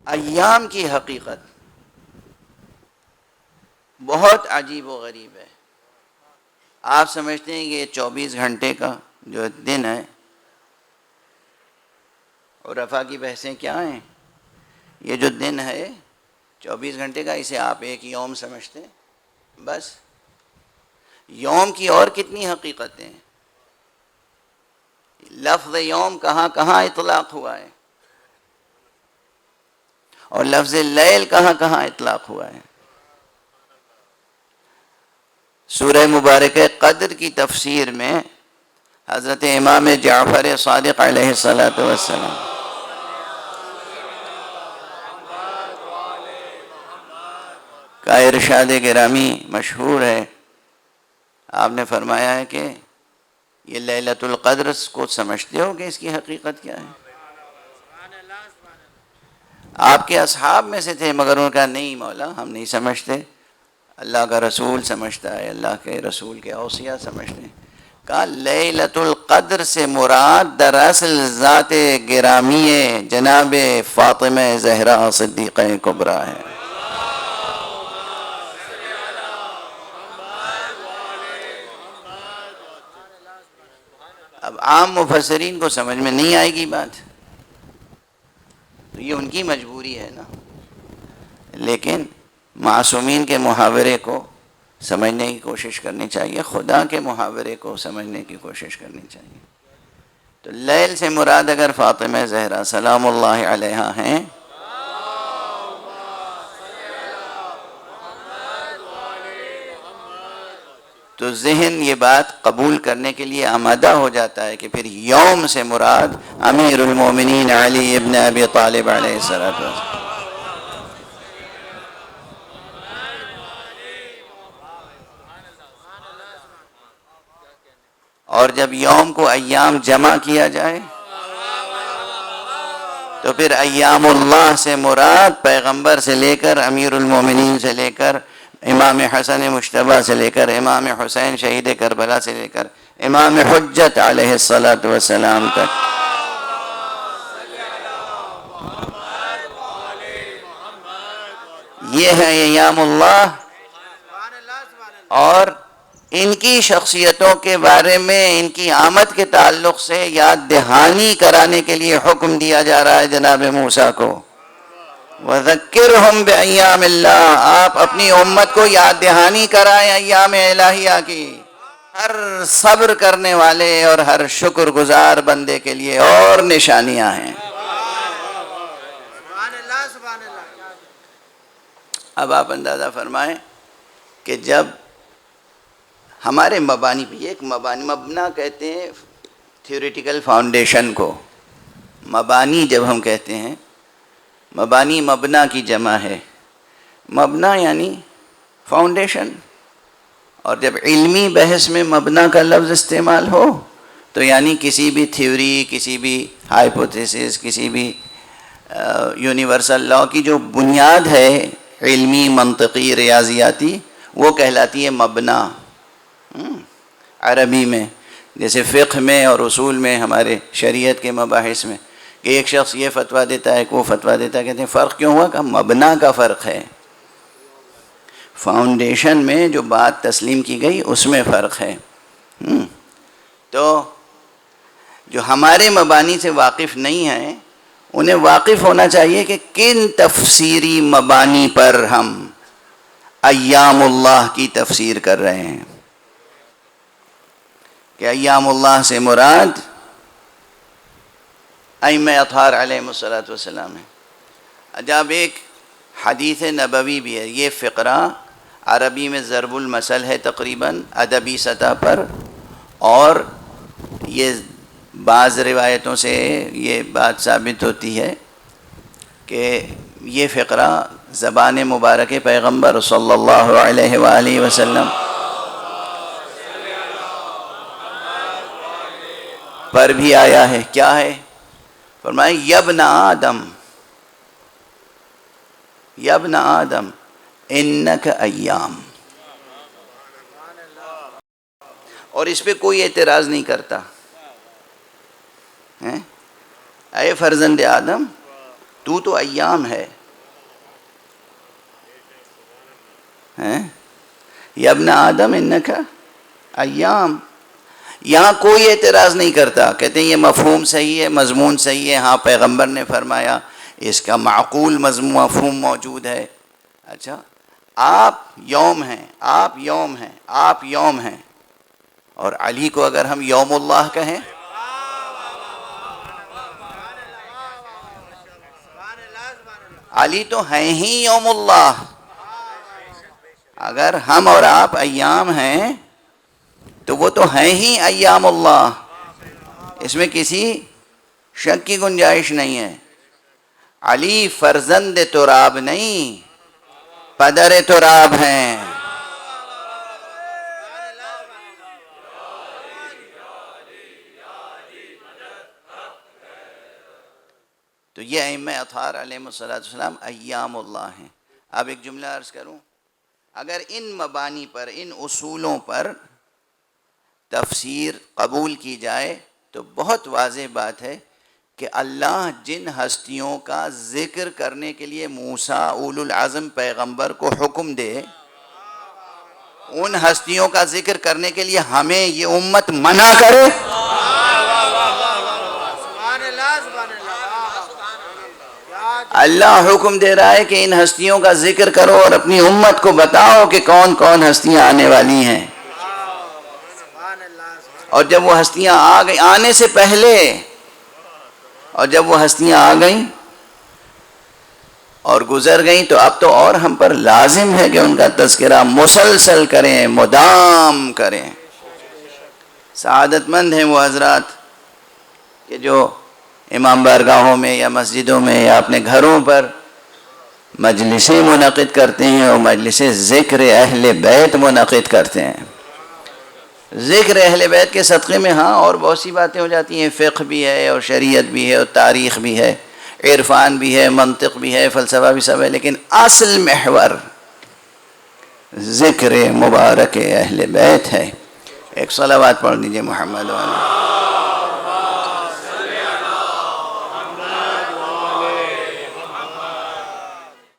ایام کی حقیقت بہت عجیب و غریب ہے. آپ سمجھتے ہیں کہ یہ 24 گھنٹے کا جو دن ہے، اور رفع کی بحثیں کیا ہیں؟ یہ جو دن ہے 24 گھنٹے کا، اسے آپ ایک یوم سمجھتے ہیں. بس یوم کی اور کتنی حقیقتیں ہیں. لفظ یوم کہاں کہاں اطلاق ہوا ہے، اور لفظ لیل کہاں کہاں اطلاق ہوا ہے. سورہ مبارکہ قدر کی تفسیر میں حضرت امام جعفر صادق علیہ السلام کا ارشاد گرامی مشہور ہے. آپ نے فرمایا ہے کہ یہ لیلۃ القدر کو سمجھتے ہو کہ اس کی حقیقت کیا ہے؟ آپ کے اصحاب میں سے تھے، مگر انہوں نے کہا نہیں مولا ہم نہیں سمجھتے، اللہ کا رسول سمجھتا ہے، اللہ کے رسول کے اوصیاء سمجھتے ہیں. کہا لیلۃ القدر سے مراد دراصل ذات گرامی جناب فاطمہ زہرا صدیقہ کبریٰ ہے. اب عام مفسرین کو سمجھ میں نہیں آئے گی بات، تو یہ ان کی مجبوری ہے نا. لیکن معصومین کے محاورے کو سمجھنے کی کوشش کرنی چاہیے، خدا کے محاورے کو سمجھنے کی کوشش کرنی چاہیے. تو لیل سے مراد اگر فاطمہ زہرا سلام اللہ علیہا ہیں تو ذہن یہ بات قبول کرنے کے لیے آمادہ ہو جاتا ہے کہ پھر یوم سے مراد امیر المومنین علی ابن ابی طالب علیہ السلام. اور جب یوم کو ایام جمع کیا جائے تو پھر ایام اللہ سے مراد پیغمبر سے لے کر امیر المومنین سے لے کر امام حسن مجتبیٰ سے لے کر امام حسین شہید کربلا سے لے کر امام حجت علیہ السلام تک. یہ ہے ایام اللہ، اور ان کی شخصیتوں کے بارے میں ان کی آمد کے تعلق سے یاد دہانی کرانے کے لیے حکم دیا جا رہا ہے جناب موسیٰ کو. وَذَكِّرْهُمْ بِأَيَّامِ اللَّهِ، آپ اپنی امت کو یاد دہانی کرائیں ایام الہیہ کی. ہر صبر کرنے والے اور ہر شکر گزار بندے کے لیے اور نشانیاں ہیں. اب آپ اندازہ فرمائیں کہ جب ہمارے مبانی بھی ایک مبنا کہتے ہیں تھیوریٹیکل فاؤنڈیشن کو. مبانی جب ہم کہتے ہیں، مبانی مبنا کی جمع ہے. مبنا یعنی فاؤنڈیشن، اور جب علمی بحث میں مبنا کا لفظ استعمال ہو تو یعنی کسی بھی تھیوری، کسی بھی ہائپوتھیسس، کسی بھی یونیورسل لا کی جو بنیاد ہے علمی، منطقی، ریاضیاتی، وہ کہلاتی ہے مبنا. عربی میں جیسے فقہ میں اور اصول میں، ہمارے شریعت کے مباحث میں، کہ ایک شخص یہ فتویٰ دیتا ہے کہ وہ فتویٰ دیتا ہے، کہتے ہیں فرق کیوں ہوا؟ کہ مبنا کا فرق ہے. فاؤنڈیشن میں جو بات تسلیم کی گئی اس میں فرق ہے. تو جو ہمارے مبانی سے واقف نہیں ہیں انہیں واقف ہونا چاہیے کہ کن تفسیری مبانی پر ہم ایام اللہ کی تفسیر کر رہے ہیں. کہ ایام اللہ سے مراد ائمہ اطہار علیہ السلام ہے. جب ایک حدیث نبوی بھی ہے، یہ فقرہ عربی میں ضرب المثل ہے تقریباً ادبی سطح پر، اور یہ بعض روایتوں سے یہ بات ثابت ہوتی ہے کہ یہ فقرہ زبان مبارک پیغمبر صلی اللہ علیہ وآلہ وسلم پر بھی آیا ہے. کیا ہے؟ فرمایا یبن آدم، یبن آدم انک ایام. اور اس پہ کوئی اعتراض نہیں کرتا. اے فرزند آدم تو ایام ہے. ہیں یا ابن آدم انک ایام. یہاں کوئی اعتراض نہیں کرتا، کہتے ہیں یہ مفہوم صحیح ہے، مضمون صحیح ہے، ہاں پیغمبر نے فرمایا، اس کا معقول مفہوم موجود ہے. اچھا آپ یوم ہیں، آپ یوم ہیں، آپ یوم ہیں، اور علی کو اگر ہم یوم اللہ کہیں، علی تو ہیں ہی یوم اللہ. اگر ہم اور آپ ایام ہیں تو وہ تو ہیں ہی ایام اللہ، اس میں کسی شک کی گنجائش نہیں ہے. علی فرزند تراب نہیں، پدر تراب ہیں. تو یہ ائمہ اطہار علیہ السلام ایام اللہ ہیں. اب ایک جملہ عرض کروں، اگر ان مبانی پر، ان اصولوں پر تفسیر قبول کی جائے تو بہت واضح بات ہے کہ اللہ جن ہستیوں کا ذکر کرنے کے لیے موسیٰ اولو العزم پیغمبر کو حکم دے، ان ہستیوں کا ذکر کرنے کے لیے ہمیں یہ امت منع کرے. اللہ حکم دے رہا ہے کہ ان ہستیوں کا ذکر کرو اور اپنی امت کو بتاؤ کہ کون کون ہستیاں آنے والی ہیں. اور جب وہ ہستیاں آ گئی آنے سے پہلے، اور جب وہ ہستیاں آ گئیں اور گزر گئیں تو اب تو اور ہم پر لازم ہے کہ ان کا تذکرہ مسلسل کریں، مدام کریں. سعادت مند ہیں وہ حضرات کہ جو امام بارگاہوں میں یا مسجدوں میں یا اپنے گھروں پر مجلسیں منعقد کرتے ہیں اور مجلسیں ذکر اہل بیت منعقد کرتے ہیں. ذکر اہل بیت کے صدقے میں ہاں اور بہت سی باتیں ہو جاتی ہیں، فقہ بھی ہے اور شریعت بھی ہے اور تاریخ بھی ہے، عرفان بھی ہے، منطق بھی ہے، فلسفہ بھی سب ہے، لیکن اصل محور ذکر مبارک اہل بیت ہے. ایک صلوات پڑھ دیجئے محمد والا.